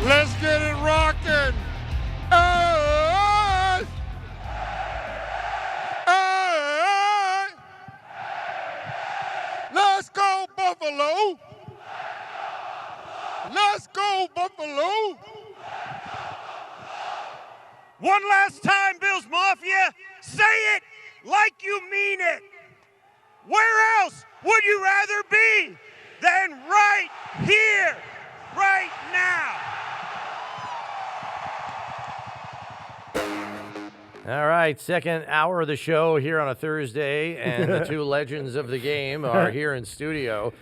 Let's get it rocking. Hey! Hey! Let's go, Buffalo. Let's go, Buffalo. One last time, Bills Mafia. Say it like you mean it. Where else would you rather be than right here, right now? All right, second hour of the show here on a Thursday, and the two legends of the game are here in studio,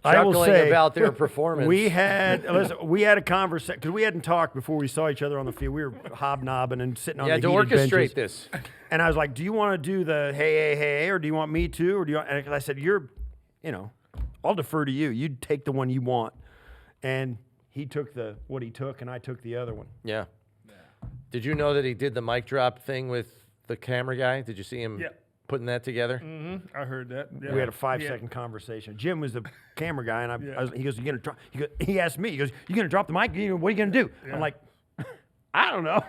I will chuckling say, about their performance. We had a conversation because we hadn't talked before we saw each other on the field. We were hobnobbing and sitting on the to heated orchestrate benches. this. And I was like, "Do you want to do the hey, or do you want me to, or do you?" And I said, I'll defer to you. You take the one you want." And he took what he took, and I took the other one. Yeah. Did you know that he did the mic drop thing with the camera guy? Did you see him putting that together? Mm-hmm. I heard that. Yeah. We had a 5-second conversation. Jim was the camera guy, and he goes, "You gonna drop?" He asked me, "You gonna drop the mic? What are you gonna do?" Yeah. I'm like, "I don't know."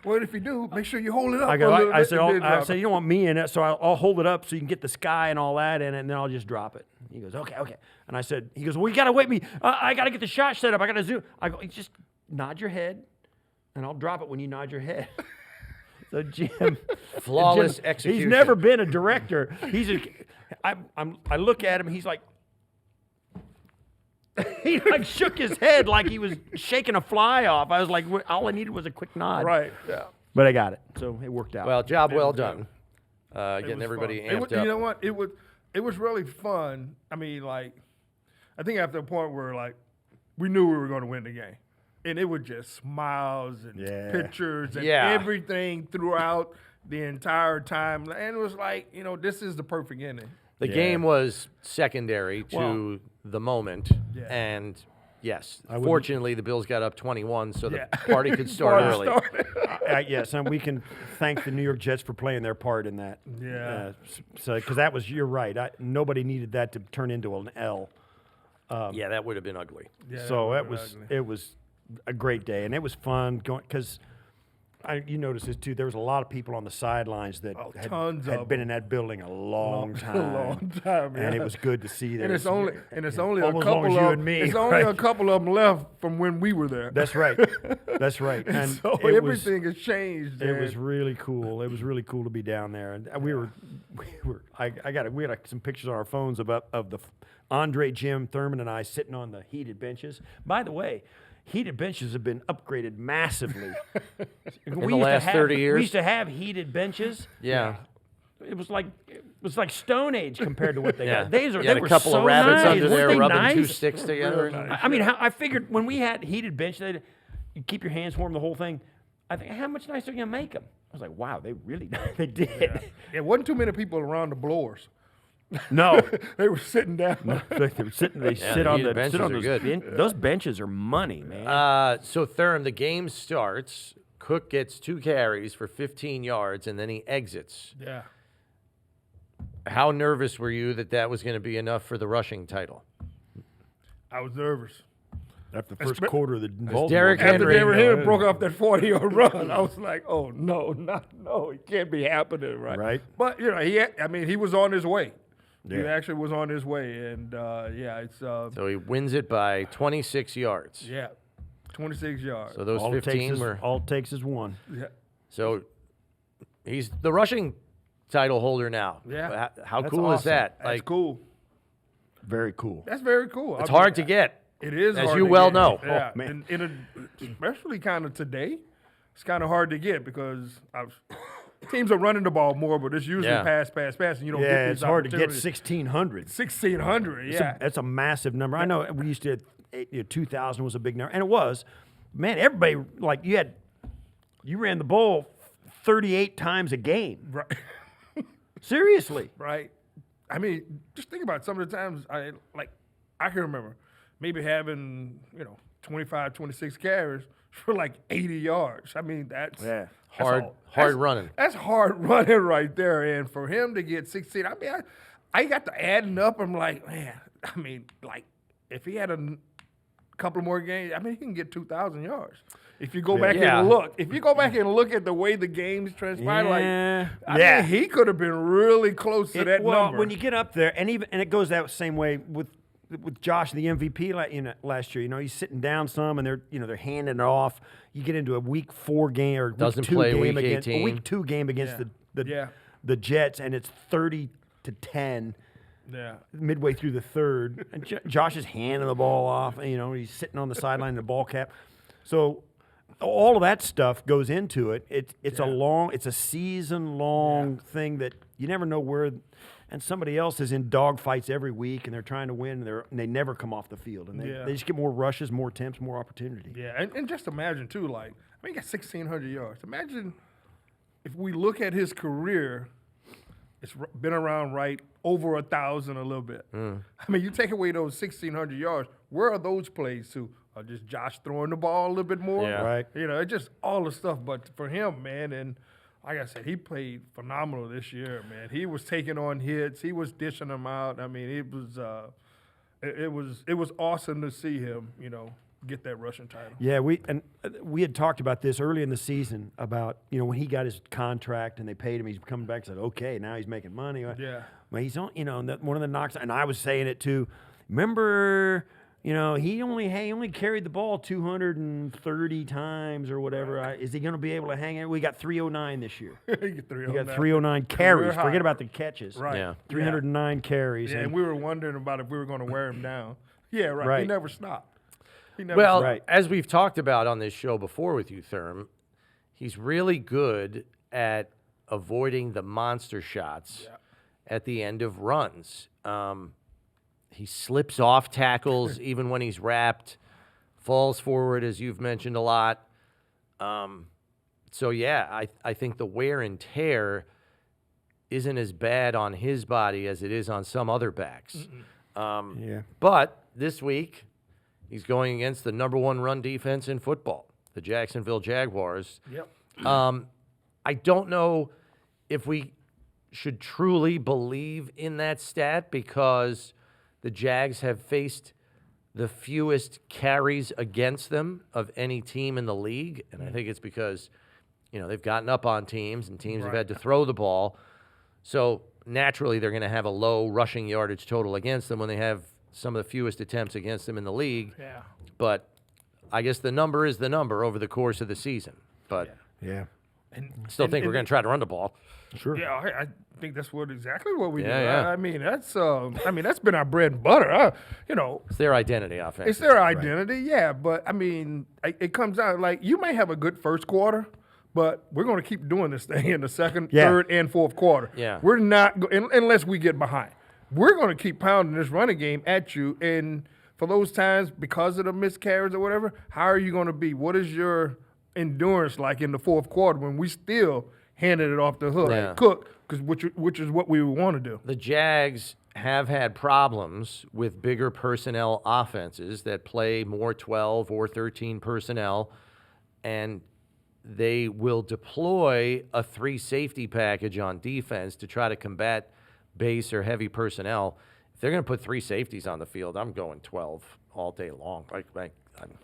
Well, if you do, make sure you hold it up. I a little I bit said, and then I drop said, it. "You don't want me in it, so I'll hold it up so you can get the sky and all that in it, and then I'll just drop it." He goes, "Okay." And I said, he goes, "Well, you gotta wait me. I gotta get the shot set up. I gotta zoom." I go, "Just nod your head, and I'll drop it when you nod your head." So Jim, Flawless Jim, execution. He's never been a director. I look at him. He's like, he like shook his head like he was shaking a fly off. I was like, all I needed was a quick nod. Right. Yeah. But I got it, so it worked out. Well, job well done. It Getting was everybody fun. amped up. You know what? It was really fun. I mean, like, I think after a point where like we knew we were going to win the game, and it was just smiles and pictures and everything throughout the entire time, and it was like, this is the perfect ending. The game was secondary to the moment, and yes, fortunately the Bills got up 21, so the party could start early. Yes, and we can thank the New York Jets for playing their part in that. Yeah. So because you're right. Nobody needed that to turn into an L. Yeah, that would have been ugly. Yeah, So that it was a great day, and it was fun going because. You noticed this too. There was a lot of people on the sidelines that had been in that building a long time. A long time, and it was good to see that. And it's only a almost couple as long as of you and me, It's only a couple of them left from when we were there. That's right. That's right. And so everything has changed. It was really cool. It was really cool to be down there, and we had some pictures on our phones of the Andre, Jim, Thurman, and I sitting on the heated benches. By the way, heated benches have been upgraded massively. In the last 30 years? We used to have heated benches. Yeah. It was like Stone Age compared to what they got. They You were had a couple so of rabbits nice. under there Weren't they rubbing nice? two sticks together. I mean, I figured when we had heated bench, you keep your hands warm the whole thing. I think, how much nicer are you gonna make them? I was like, wow, they really they did. Yeah. There wasn't too many people around the blowers. No, they were sitting down. They sit on heated benches are those good. those benches are money, man. So Thurman, the game starts. Cook gets 2 carries for 15 yards, and then he exits. Yeah. How nervous were you that was going to be enough for the rushing title? I was nervous. After the first quarter of the Derrick After Henry Henry broke off that 40-yard run, I was like, "Oh no, it can't be happening, right?" Right. But he was on his way. Yeah. He actually was on his way, and it's So he wins it by 26 yards. 26 yards. So those 15 were all it takes is one. Yeah. So he's the rushing title holder now. Yeah. How That's cool is awesome. that? That's cool. Very cool. That's very cool. It's hard to get. It is, as hard you to well get. know. Yeah, Oh, man. especially kind of today, it's kind of hard to get because teams are running the ball more, but it's usually pass, and you don't get these it's hard to get opportunities. 1,600. 1,600, yeah. That's a massive number. I know we used to 2,000 was a big number, and it was. Man, everybody you ran the ball 38 times a game. Right. Seriously. Right. I mean, just think about it. Some of the times I can remember maybe having, 25, 26 carries for like 80 yards. I mean, that's hard running. That's hard running right there. And for him to get 16, I mean, I got to adding up. I'm like, man, I mean, like if he had couple more games, I mean, he can get 2,000 yards. If you go back and look, at the way the games transpired, I mean, he could have been really close to that number. When you get up there, and it goes that same way with Josh, the MVP last year. He's sitting down some, and they're handing it off. You get into a week 4 game or doesn't play week 18. A week 2 game against the Jets, and it's 30-10. Yeah. Midway through the third, and Josh is handing the ball off. He's sitting on the sideline in the ball cap. So all of that stuff goes into it. It's a season-long thing that you never know where. And somebody else is in dogfights every week, and they're trying to win, and they never come off the field, and they just get more rushes, more attempts, more opportunity. Yeah, and just imagine too, he got 1,600 yards. Imagine if we look at his career, it's been around over 1,000 a little bit. I mean, you take away those 1,600 yards, where are those plays to? Are just Josh throwing the ball a little bit more? Yeah. Right. It's just all the stuff. But for him, man, and like I said, he played phenomenal this year, man. He was taking on hits. He was dishing them out. I mean, it was awesome to see him, get that rushing title. Yeah, we had talked about this early in the season about when he got his contract and they paid him, he's coming back and said, okay, now he's making money. Yeah. Well, he's on. One of the knocks, and I was saying it too. Remember. He only carried the ball 230 times or whatever. Right. Is he going to be able to hang it? We got 309 this year. He got 309 carries. Forget about the catches. Right. Yeah. 309 carries. Yeah, and we were wondering about if we were going to wear him down. Yeah, right. Right. He never stopped. As we've talked about on this show before with you, Thurm, he's really good at avoiding the monster shots at the end of runs. He slips off tackles even when he's wrapped, falls forward, as you've mentioned a lot. I think the wear and tear isn't as bad on his body as it is on some other backs. But this week, he's going against the number 1 run defense in football, the Jacksonville Jaguars. Yep. I don't know if we should truly believe in that stat because the Jags have faced the fewest carries against them of any team in the league, and I think it's because, they've gotten up on teams, and teams have had to throw the ball. So naturally, they're going to have a low rushing yardage total against them when they have some of the fewest attempts against them in the league. Yeah. But I guess the number is the number over the course of the season. But still think we're going to try to run the ball. Sure. Yeah, I think that's exactly what we do. Yeah. I mean, that's been our bread and butter. It's their identity offense. It's their identity, yeah. But I mean, it comes out you may have a good first quarter, but we're going to keep doing this thing in the second, third, and fourth quarter. Yeah. We're not unless we get behind. We're going to keep pounding this running game at you, and for those times because of the miscarriages or whatever, how are you going to be? What is your endurance like in the fourth quarter when we still handed it off the hook, cook, which is what we want to do. The Jags have had problems with bigger personnel offenses that play more 12 or 13 personnel, and they will deploy a 3 safety package on defense to try to combat base or heavy personnel. If they're going to put 3 safeties on the field, I'm going 12 all day long.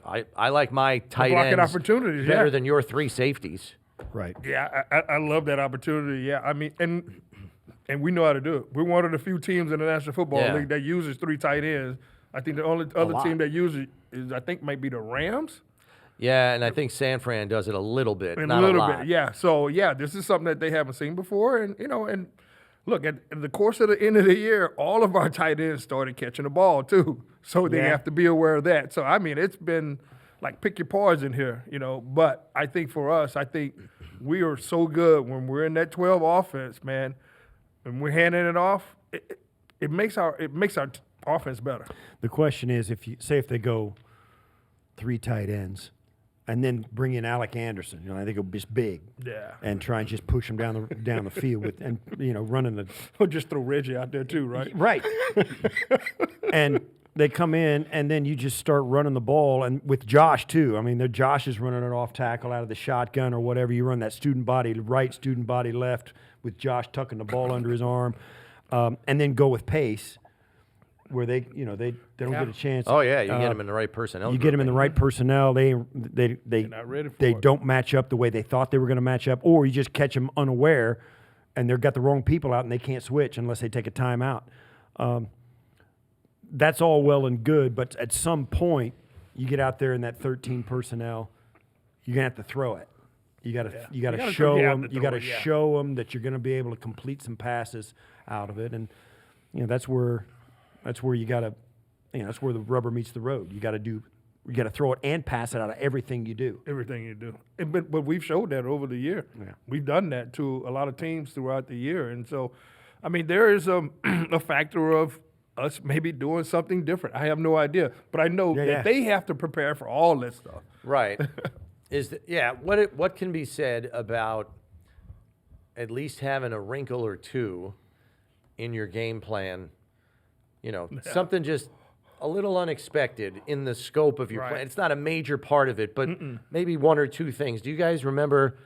I like my tight ends opportunities better than your 3 safeties. Right. Yeah, I love that opportunity. Yeah, I mean, and we know how to do it. We're one of the few teams in the National Football League that uses 3 tight ends. I think the only other team that uses it might be the Rams. Yeah, and I think San Fran does it a little bit, not a lot. Yeah. So this is something that they haven't seen before, and look at the course of the end of the year, all of our tight ends started catching the ball too. So they have to be aware of that. So I mean, it's been pick your poison here, But I think for us, we are so good when we're in that 12 offense, man. And we're handing it off. It makes our offense better. The question is, if they go 3 tight ends, and then bring in Alec Anderson, I think it'll be just big, and try and just push him down the field with, and running the. Or just throw Reggie out there too, right? Right. And they come in, and then you just start running the ball, and with Josh too. I mean, Josh is running it off tackle out of the shotgun or whatever. You run that student body right, student body left, with Josh tucking the ball under his arm, and then go with pace. where they don't get a chance. Oh yeah, you get them in the right personnel. You get them in the right personnel. They not ready for they it. don't match up the way they thought they were going to match up, or you just catch them unaware, and they've got the wrong people out, and they can't switch unless they take a timeout. That's all well and good, but at some point, you get out there in that 13 personnel, you're gonna have to throw it. You got to show them. You got to show them that you're going to be able to complete some passes out of it, and that's where you got to, that's where the rubber meets the road. You got to throw it and pass it out of everything you do. Everything you do. But we've showed that over the year. Yeah. We've done that to a lot of teams throughout the year. And so, I mean, there is a factor of us maybe doing something different. I have no idea. But I know that they have to prepare for all this stuff. Right. What can be said about at least having a wrinkle or two in your game plan? Something just a little unexpected in the scope of your plan. It's not a major part of it, but maybe one or two things. Do you guys remember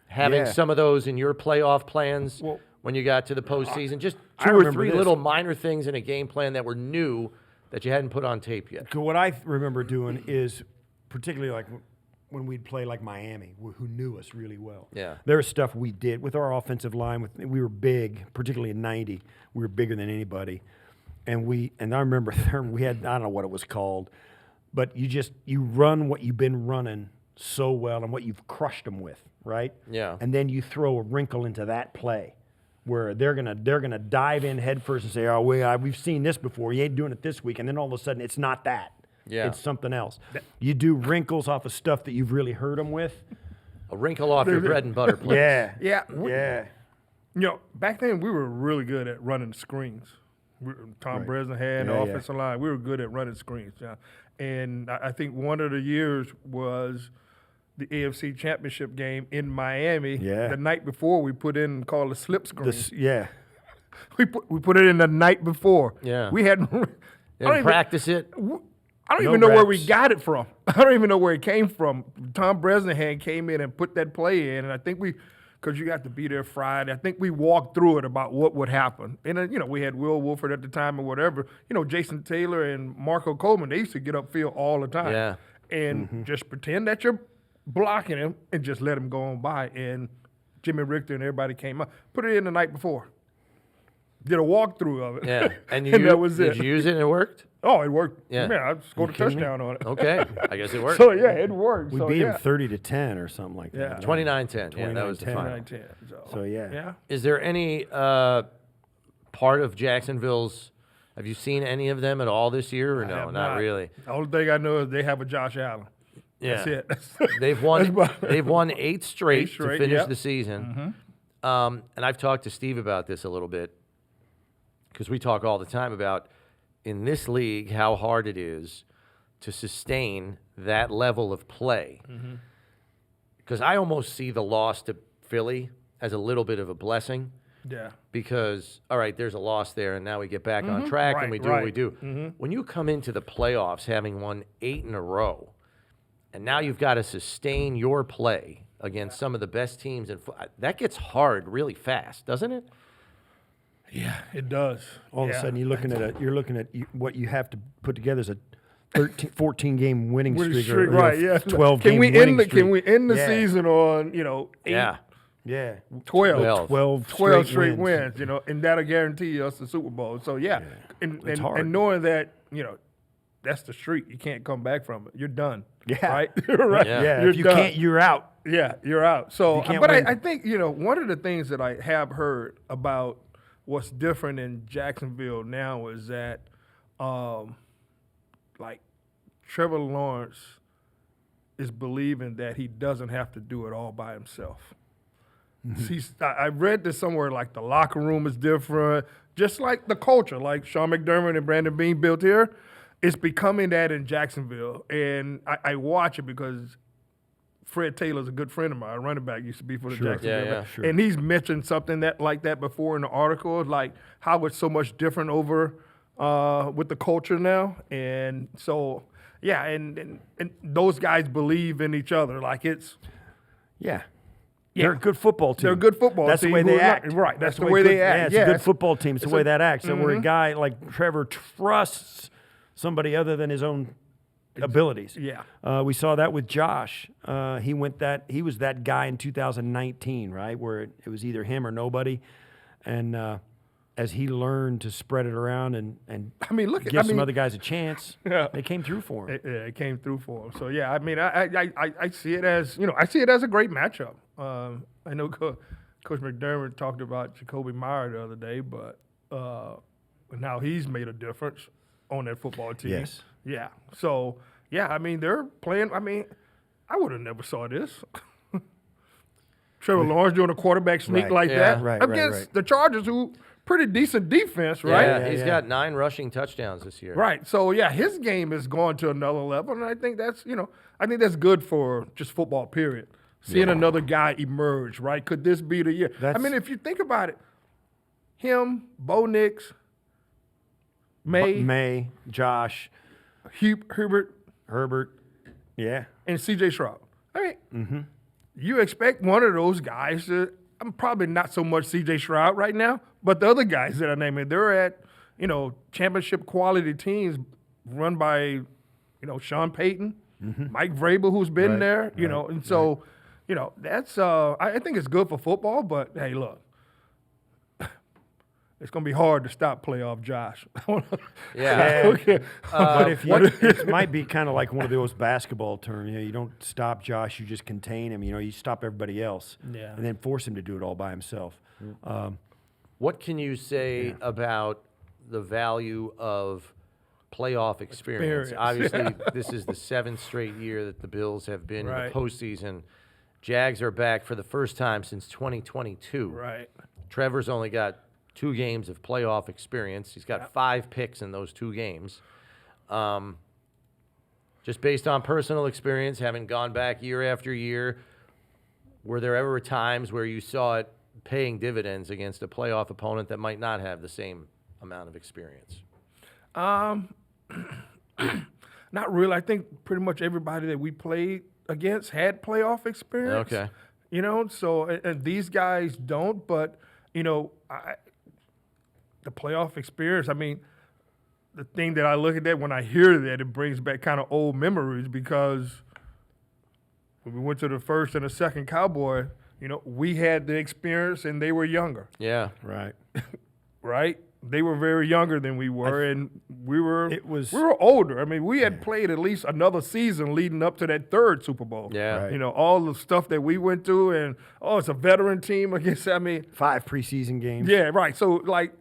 having some of those in your playoff plans when you got to the postseason? Just two or three little minor things in a game plan that were new that you hadn't put on tape yet. So what I remember doing is, particularly like when we'd play like Miami, who knew us really well. Yeah. There was stuff we did with our offensive line. We were big, particularly in '90. We were bigger than anybody. And I remember Thurman, we had, I don't know what it was called, but you run what you've been running so well and what you've crushed them with, right? Yeah. And then you throw a wrinkle into that play where they're gonna dive in head first and say, oh, we've seen this before. You ain't doing it this week. And then all of a sudden, it's not that. Yeah. It's something else. You do wrinkles off of stuff that you've really hurt them with. A wrinkle off your bread and butter plays. Yeah. Back then we were really good at running screens. Tom Bresnan had the offensive line. We were good at running screens. Yeah. And I think one of the years was the AFC Championship game in Miami. Yeah. The night before we put in called a slip screen. We put it in the night before. Yeah. We had Didn't practice it. I don't even know where we got it from. I don't even know where it came from. Tom Bresnahan came in and put that play in, and I think because you got to be there Friday, I think we walked through it about what would happen. And then, we had Will Wolford at the time or whatever. Jason Taylor and Marco Coleman, they used to get upfield all the time. Yeah. And just pretend that you're blocking him and just let him go on by. And Jimmy Richter and everybody came up. Put it in the night before. Did a walkthrough of it. Yeah. And that was it. Did you use it and it worked? Oh, it worked. Yeah. Man, I scored a touchdown on it. Okay. I guess it worked. So, it worked. We beat him 30-10 or something like that. 29-10. Yeah, that was the final. 29-10. So, yeah. Is there any part of Jacksonville's, have you seen any of them at all this year or no? Not really. The only thing I know is they have a Josh Allen. Yeah. That's it. They've won 8 straight to finish the season. And I've talked to Steve about this a little bit because we talk all the time about in this league how hard it is to sustain that level of play. Because I almost see the loss to Philly as a little bit of a blessing. Yeah. Because, all right, there's a loss there, and now we get back on track and we do what we do. When you come into the playoffs having won 8 in a row, and now you've got to sustain your play against some of the best teams, that gets hard really fast, doesn't it? Yeah, it does. All of a sudden, you're looking at what you have to put together is a 14 game winning streak, or 12 game winning streak. Can we end the season on 8, 12 straight wins, and that'll guarantee us the Super Bowl. So and knowing that that's the streak, you can't come back from it. You're done. Yeah, right. Right. Yeah. If you can't, you're out. Yeah, you're out. So, but I think one of the things that I have heard about what's different in Jacksonville now is that, like, Trevor Lawrence is believing that he doesn't have to do it all by himself. I read this somewhere, like the locker room is different, just like the culture, like Sean McDermott and Brandon Beane built here. It's becoming that in Jacksonville. And I watch it because Fred Taylor's a good friend of mine, running back, used to be for the Jacksonville. Sure. And he's mentioned something like that before in the article, like how it's so much different over with the culture now. And so, and those guys believe in each other. Like it's. Yeah. They're a good football team. They're a good football That's team. the way they act. Right. That's the way they act. Yeah, it's a good football team. It's the way that acts. So where a Mm-hmm. guy like Trevor trusts somebody other than his own abilities. Yeah. We saw that with Josh. He was that guy in 2019, right, where it was either him or nobody. And as he learned to spread it around and give some other guys a chance, they came through for him. It came through for him. So yeah, I mean, I see it as a great matchup. I know Coach McDermott talked about Jacoby Meyer the other day, but now he's made a difference on that football team. Yes. Yeah. So yeah, I mean, they're playing. I mean, I would have never saw this. Trevor Lawrence doing a quarterback sneak like that against the Chargers, who pretty decent defense, right? Yeah, he's got 9 rushing touchdowns this year. Right. So yeah, his game is going to another level, and I think that's good for just football. Period. Seeing another guy emerge, right? Could this be the year? I mean, if you think about it, him, Bo Nix, May, Josh, Herbert, yeah, and C.J. Stroud. I mean, you expect one of those guys to. I'm probably not so much C.J. Stroud right now, but the other guys that I named, they're at championship quality teams run by Sean Payton, Mike Vrabel, who's been there, and so that's I think it's good for football. But hey, look. It's going to be hard to stop playoff Josh. Yeah. But it might be kind of like one of those basketball terms. You don't stop Josh, you just contain him. You stop everybody else, and then force him to do it all by himself. What can you say about the value of playoff experience? Obviously, this is the 7th straight year that the Bills have been in the postseason. Jags are back for the first time since 2022. Right. Trevor's only got 2 games of playoff experience. He's got 5 picks in those 2 games. Just based on personal experience, having gone back year after year, were there ever times where you saw it paying dividends against a playoff opponent that might not have the same amount of experience? Not really. I think pretty much everybody that we played against had playoff experience. Okay. So and these guys don't, but the playoff experience, I mean, the thing that I look at that when I hear that, it brings back kind of old memories because when we went to the first and the second Cowboy, we had the experience and they were younger. Yeah. Right. Right? They were very younger than we were, and we were older. I mean, we had played at least another season leading up to that 3rd Super Bowl. Yeah. Right. All the stuff that we went through, and it's a veteran team against. 5 preseason games. Yeah, right. So like,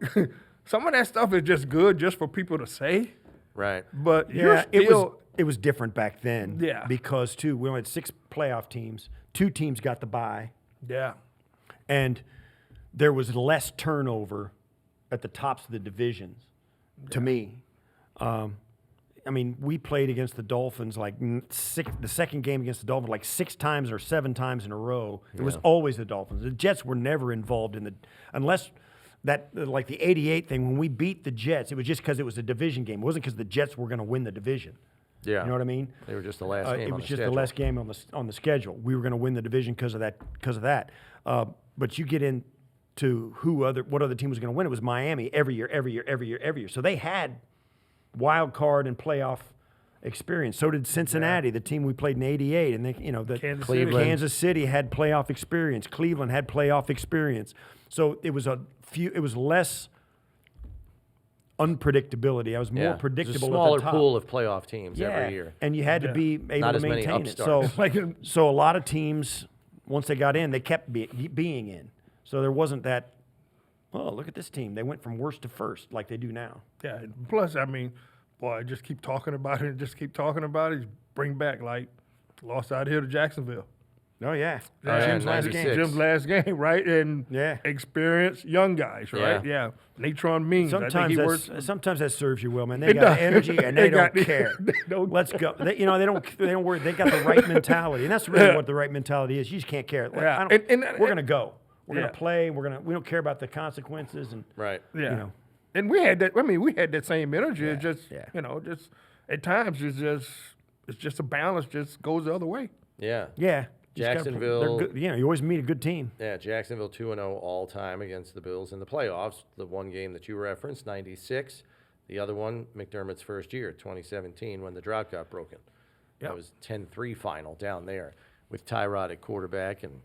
some of that stuff is just good just for people to say. Right. But it was different back then. Yeah. Because we only had 6 playoff teams. 2 teams got the bye. Yeah. And there was less turnover at the tops of the divisions, to me. I mean, we played against the Dolphins the second game against the Dolphins 6 times or 7 times in a row. It was always the Dolphins. The Jets were never involved in unless that, like the 88 thing, when we beat the Jets, it was just because it was a division game. It wasn't because the Jets were going to win the division. Yeah. You know what I mean? They were just the last game on the schedule. It was just the last game on the schedule. We were going to win the division because of that. But you get into what other team was going to win. It was Miami every year. So they had wild card and playoff experience. So did Cincinnati, the team we played in '88, and Kansas City had playoff experience. Cleveland had playoff experience. So it was less unpredictability. I was more predictable. There's a smaller at the top. Pool of playoff teams every year, and you had to be able Not to as many maintain it. upstarts. So a lot of teams, once they got in, they kept being in. So there wasn't that. Oh, look at this team. They went from worst to first like they do now. Yeah. Plus, I mean, boy, just keep talking about it. Bring back lost out here to Jacksonville. Oh yeah, Jim's last game, right? And experienced young guys, right? Yeah. Natron Means. Sometimes that serves you well, man. They got energy and they don't care. Let's go. They don't worry. They got the right mentality, and that's really what the right mentality is. You just can't care. We're gonna go. We're gonna play. We don't care about the consequences and right. Yeah. And we had that. I mean, we had that same energy. It's just just at times it's just a balance. Just goes the other way. Yeah. Yeah. Jacksonville. They're good. You always meet a good team. Yeah, Jacksonville 2-0 all time against the Bills in the playoffs. The one game that you referenced, 96. The other one, McDermott's first year, 2017, when the drought got broken. Yep. That was 10-3 final down there with Tyrod at quarterback, and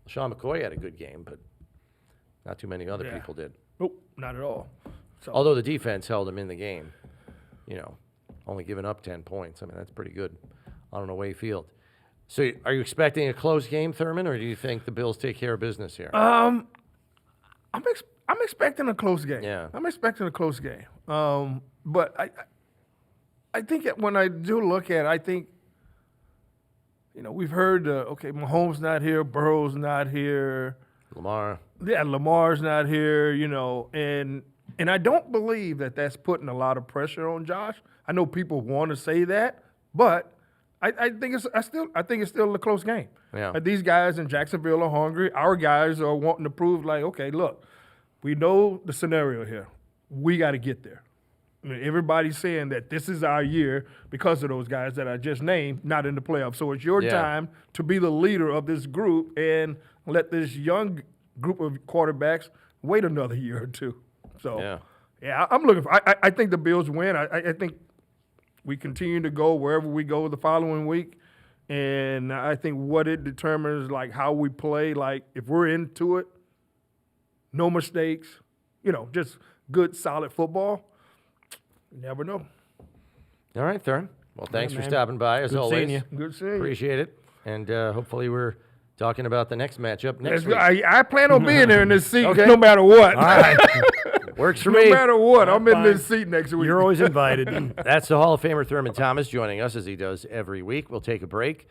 Sean McCoy had a good game, but not too many other people did. Nope, not at all. So, Although the defense held him in the game, only giving up 10 points. I mean, that's pretty good on an away field. So are you expecting a close game, Thurman, or do you think the Bills take care of business here? I'm expecting a close game. Yeah. I'm expecting a close game. But I think when I do look at it, I think, we've heard, Mahomes not here, Burrow's not here. Lamar. Yeah, Lamar's not here, and I don't believe that that's putting a lot of pressure on Josh. I know people want to say that, but I think it's still a close game. Yeah. These guys in Jacksonville are hungry. Our guys are wanting to prove, like, okay, look, we know the scenario here. We got to get there. I mean, everybody's saying that this is our year because of those guys that I just named, not in the playoffs. So it's your time to be the leader of this group and let this young group of quarterbacks wait another year or two. So, I'm looking for – I think the Bills win. I think we continue to go wherever we go the following week. And I think what it determines, like, how we play, like, if we're into it, no mistakes, just good, solid football, you never know. All right, Thurman. Well, thanks for man. stopping by, as Good always. seeing you. Good seeing you. Appreciate it. And hopefully we're talking about the next matchup next week. I plan on being there in this seat Okay. no matter what. All right. Works for No me. matter what, I'm in fine. this seat next week. You're always invited. That's the Hall of Famer Thurman Thomas joining us as he does every week. We'll take a break,